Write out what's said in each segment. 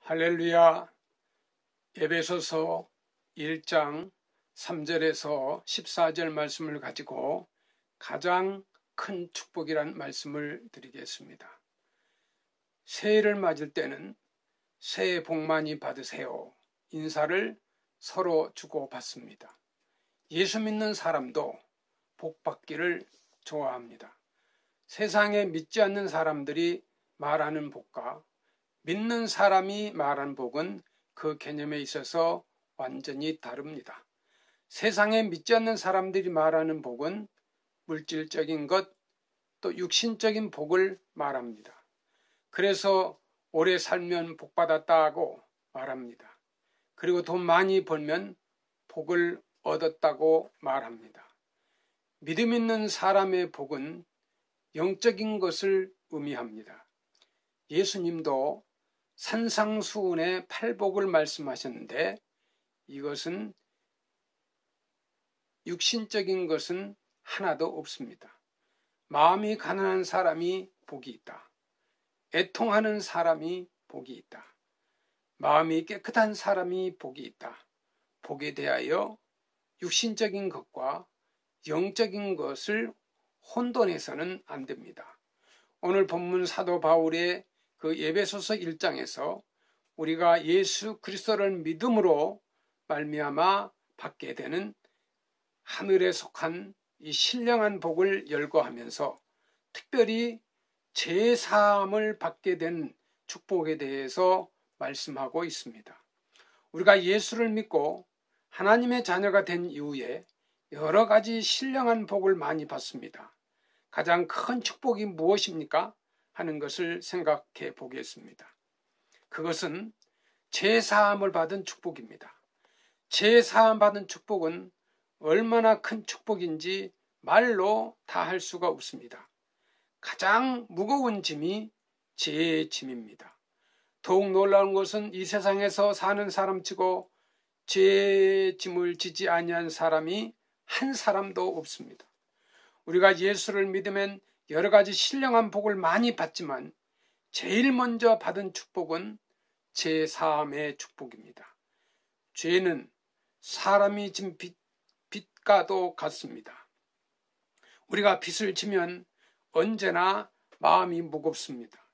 할렐루야. 에베소서 1장 3절에서 14절 말씀을 가지고 가장 큰 축복이란 말씀을 드리겠습니다. 새해를 맞을 때는 새해 복 많이 받으세요 인사를 서로 주고받습니다. 예수 믿는 사람도 복 받기를 좋아합니다. 세상에 믿지 않는 사람들이 말하는 복과 믿는 사람이 말한 복은 그 개념에 있어서 완전히 다릅니다. 세상에 믿지 않는 사람들이 말하는 복은 물질적인 것, 또 육신적인 복을 말합니다. 그래서 오래 살면 복 받았다고 말합니다. 그리고 돈 많이 벌면 복을 얻었다고 말합니다. 믿음 있는 사람의 복은 영적인 것을 의미합니다. 예수님도 산상수훈의 팔복을 말씀하셨는데 이것은 육신적인 것은 하나도 없습니다. 마음이 가난한 사람이 복이 있다. 애통하는 사람이 복이 있다. 마음이 깨끗한 사람이 복이 있다. 복에 대하여 육신적인 것과 영적인 것을 혼돈해서는 안 됩니다. 오늘 본문 사도 바울의 그 에베소서 1장에서 우리가 예수 그리스도를 믿음으로 말미암아 받게 되는 하늘에 속한 이 신령한 복을 열거하면서 특별히 제사함을 받게 된 축복에 대해서 말씀하고 있습니다. 우리가 예수를 믿고 하나님의 자녀가 된 이후에 여러 가지 신령한 복을 많이 받습니다. 가장 큰 축복이 무엇입니까? 하는 것을 생각해 보겠습니다. 그것은 제사함을 받은 축복입니다. 제사함 받은 축복은 얼마나 큰 축복인지 말로 다 할 수가 없습니다. 가장 무거운 짐이 죄의 짐입니다. 더욱 놀라운 것은 이 세상에서 사는 사람치고 죄의 짐을 지지 아니한 사람이 한 사람도 없습니다. 우리가 예수를 믿으면 여러 가지 신령한 복을 많이 받지만 제일 먼저 받은 축복은 제사함의 축복입니다. 죄는 사람이 진 빚과도 같습니다. 우리가 빚을 지면 언제나 마음이 무겁습니다.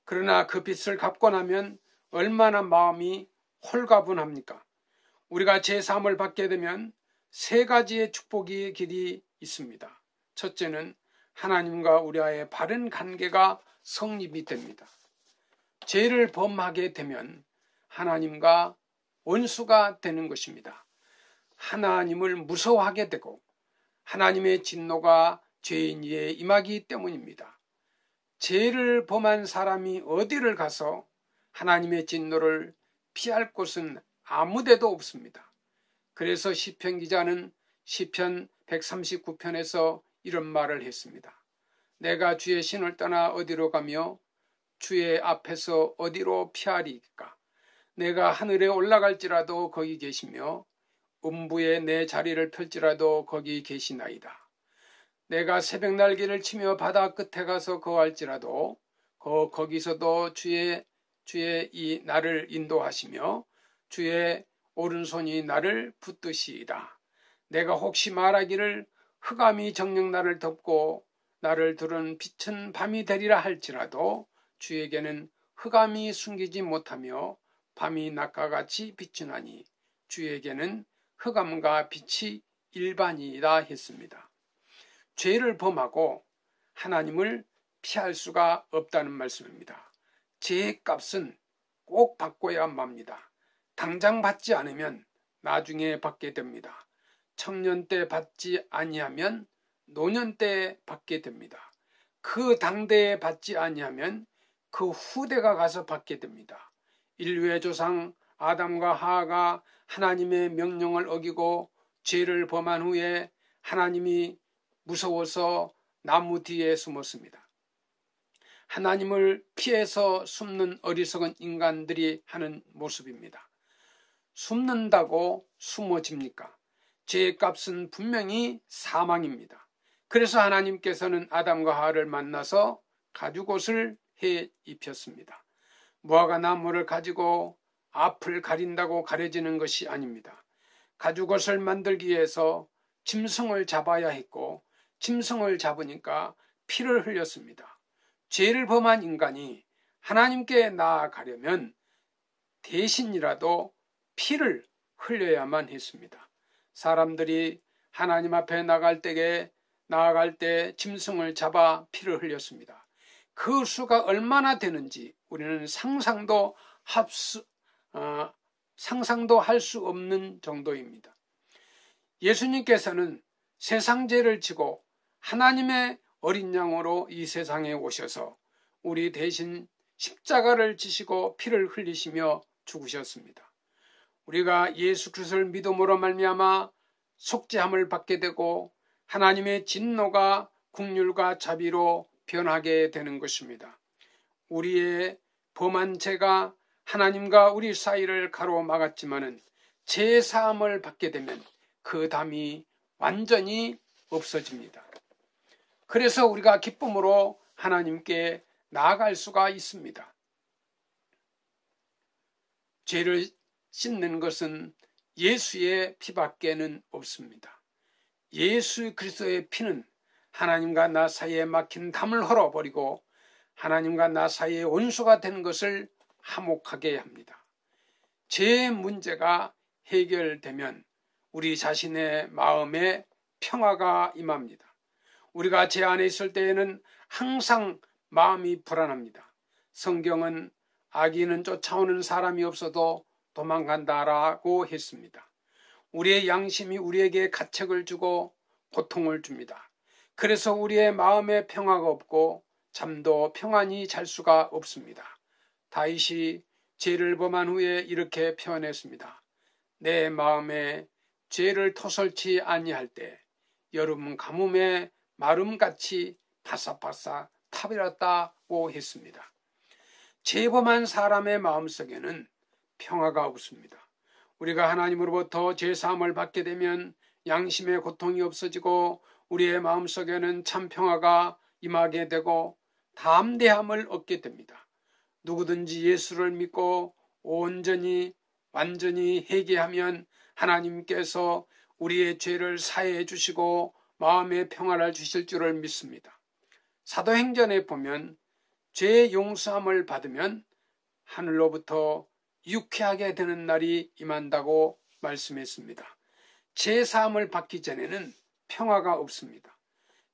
그러나 그 빚을 갚고 나면 얼마나 마음이 홀가분합니까? 우리가 제사함을 받게 되면 세 가지의 축복의 길이 있습니다. 첫째는 하나님과 우리와의 바른 관계가 성립이 됩니다. 죄를 범하게 되면 하나님과 원수가 되는 것입니다. 하나님을 무서워하게 되고 하나님의 진노가 죄인 위에 임하기 때문입니다. 죄를 범한 사람이 어디를 가서 하나님의 진노를 피할 곳은 아무데도 없습니다. 그래서 시편 기자는 시편 139편에서 이런 말을 했습니다. 내가 주의 신을 떠나 어디로 가며 주의 앞에서 어디로 피하리까? 내가 하늘에 올라갈지라도 거기 계시며 음부에 내 자리를 펼지라도 거기 계시나이다. 내가 새벽 날개를 치며 바다 끝에 가서 거할지라도 거기서도 주의 이 나를 인도하시며 주의 오른손이 나를 붙드시이다. 내가 혹시 말하기를 흑암이 정녕 나를 덮고 나를 두른 빛은 밤이 되리라 할지라도 주에게는 흑암이 숨기지 못하며 밤이 낮과 같이 비추나니 주에게는 흑암과 빛이 일반이다 했습니다. 죄를 범하고 하나님을 피할 수가 없다는 말씀입니다. 죄의 값은 꼭 받고야 맙니다. 당장 받지 않으면 나중에 받게 됩니다. 청년 때 받지 아니하면 노년 때 받게 됩니다. 그 당대에 받지 아니하면 그 후대가 가서 받게 됩니다. 인류의 조상 아담과 하와가 하나님의 명령을 어기고 죄를 범한 후에 하나님이 무서워서 나무 뒤에 숨었습니다. 하나님을 피해서 숨는 어리석은 인간들이 하는 모습입니다. 숨는다고 숨어집니까? 죄의 값은 분명히 사망입니다. 그래서 하나님께서는 아담과 하와를 만나서 가죽옷을 해 입혔습니다. 무화과 나무를 가지고 앞을 가린다고 가려지는 것이 아닙니다. 가죽옷을 만들기 위해서 짐승을 잡아야 했고 짐승을 잡으니까 피를 흘렸습니다. 죄를 범한 인간이 하나님께 나아가려면 대신이라도 피를 흘려야만 했습니다. 사람들이 하나님 앞에 나아갈 때 짐승을 잡아 피를 흘렸습니다. 그 수가 얼마나 되는지 우리는 상상도 할 수 없는 정도입니다. 예수님께서는 세상 죄를 지고 하나님의 어린 양으로 이 세상에 오셔서 우리 대신 십자가를 지시고 피를 흘리시며 죽으셨습니다. 우리가 예수 그리스도를 믿음으로 말미암아 속죄함을 받게 되고 하나님의 진노가 긍휼과 자비로 변하게 되는 것입니다. 우리의 범한 죄가 하나님과 우리 사이를 가로막았지만은 죄 사함을 받게 되면 그 담이 완전히 없어집니다. 그래서 우리가 기쁨으로 하나님께 나아갈 수가 있습니다. 죄를 씻는 것은 예수의 피밖에는 없습니다. 예수 그리스도의 피는 하나님과 나 사이에 막힌 담을 헐어버리고 하나님과 나 사이에 원수가 된 것을 화목하게 합니다. 죄의 문제가 해결되면 우리 자신의 마음에 평화가 임합니다. 우리가 죄 안에 있을 때에는 항상 마음이 불안합니다. 성경은 악인은 쫓아오는 사람이 없어도 도망간다라고 했습니다. 우리의 양심이 우리에게 가책을 주고 고통을 줍니다. 그래서 우리의 마음에 평화가 없고 잠도 평안히 잘 수가 없습니다. 다윗이 죄를 범한 후에 이렇게 표현했습니다. 내 마음에 죄를 토설치 아니할 때 여름 가뭄에 마름같이 바싹바싹 타버렸다고 했습니다. 죄 범한 사람의 마음속에는 평화가 없습니다. 우리가 하나님으로부터 죄사함을 받게 되면 양심의 고통이 없어지고 우리의 마음속에는 참 평화가 임하게 되고 담대함을 얻게 됩니다. 누구든지 예수를 믿고 온전히 완전히 회개하면 하나님께서 우리의 죄를 사해해 주시고 마음의 평화를 주실 줄을 믿습니다. 사도행전에 보면 죄의 용서함을 받으면 하늘로부터 유쾌하게 되는 날이 임한다고 말씀했습니다. 죄 사함을 받기 전에는 평화가 없습니다.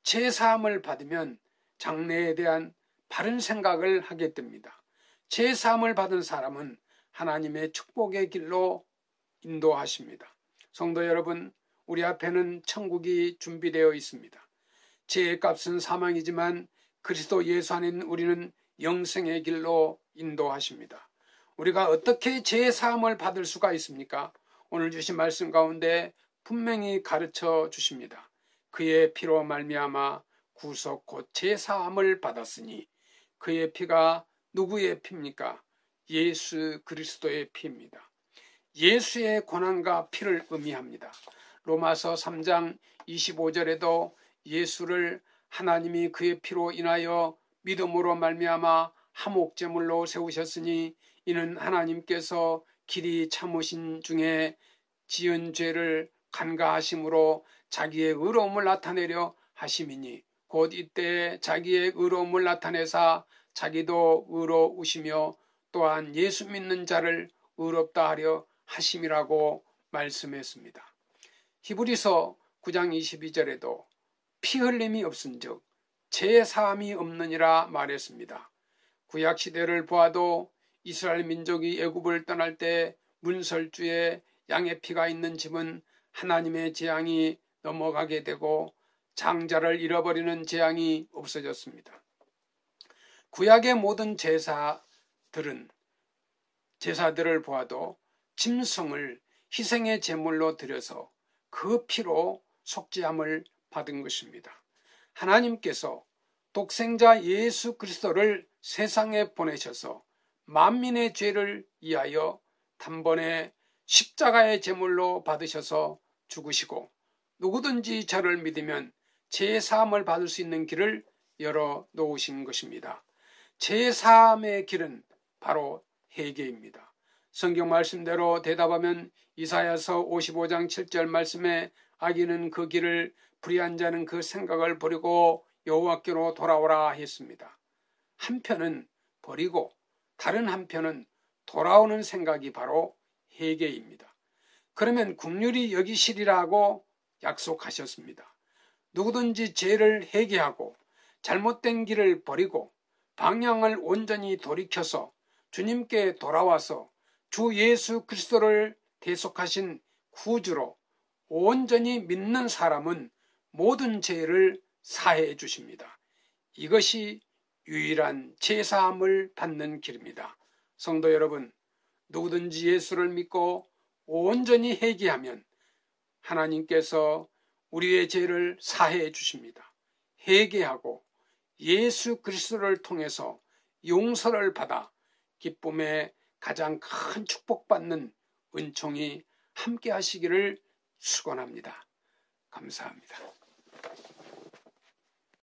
죄 사함을 받으면 장래에 대한 바른 생각을 하게 됩니다. 죄 사함을 받은 사람은 하나님의 축복의 길로 인도하십니다. 성도 여러분, 우리 앞에는 천국이 준비되어 있습니다. 죄의 값은 사망이지만 그리스도 예수 안에 우리는 영생의 길로 인도하십니다. 우리가 어떻게 죄의 사함을 받을 수가 있습니까? 오늘 주신 말씀 가운데 분명히 가르쳐 주십니다. 그의 피로 말미암아 구속 곧 죄 사함을 받았으니 그의 피가 누구의 피입니까? 예수 그리스도의 피입니다. 예수의 고난과 피를 의미합니다. 로마서 3장 25절에도 예수를 하나님이 그의 피로 인하여 믿음으로 말미암아 화목제물로 세우셨으니 이는 하나님께서 길이 참으신 중에 지은 죄를 간과하심으로 자기의 의로움을 나타내려 하심이니 곧 이때 자기의 의로움을 나타내사 자기도 의로우시며 또한 예수 믿는 자를 의롭다 하려 하심이라고 말씀했습니다. 히브리서 9장 22절에도 피 흘림이 없은즉 죄 사함이 없느니라 말했습니다. 구약 시대를 보아도 이스라엘 민족이 애굽을 떠날 때 문설주에 양의 피가 있는 집은 하나님의 재앙이 넘어가게 되고 장자를 잃어버리는 재앙이 없어졌습니다. 구약의 모든 제사들을 보아도 짐승을 희생의 제물로 드려서 그 피로 속죄함을 받은 것입니다. 하나님께서 독생자 예수 그리스도를 세상에 보내셔서 만민의 죄를 위하여 단번에 십자가의 제물로 받으셔서 죽으시고 누구든지 저를 믿으면 죄 사함을 받을 수 있는 길을 열어 놓으신 것입니다. 죄 사함의 길은 바로 회개입니다. 성경 말씀대로 대답하면 이사야서 55장 7절 말씀에 악인은 그 길을 불의한 자는 그 생각을 버리고 여호와께로 돌아오라 했습니다. 한편은 버리고 다른 한편은 돌아오는 생각이 바로 회개입니다. 그러면 긍휼히 여기시리라고 약속하셨습니다. 누구든지 죄를 회개하고 잘못된 길을 버리고 방향을 온전히 돌이켜서 주님께 돌아와서 주 예수 그리스도를 대속하신 구주로 온전히 믿는 사람은 모든 죄를 사해 주십니다. 이것이 유일한 죄사함을 받는 길입니다. 성도 여러분, 누구든지 예수를 믿고 온전히 회개하면 하나님께서 우리의 죄를 사해 주십니다. 회개하고 예수 그리스도를 통해서 용서를 받아 기쁨의 가장 큰 축복받는 은총이 함께 하시기를 축원합니다. 감사합니다.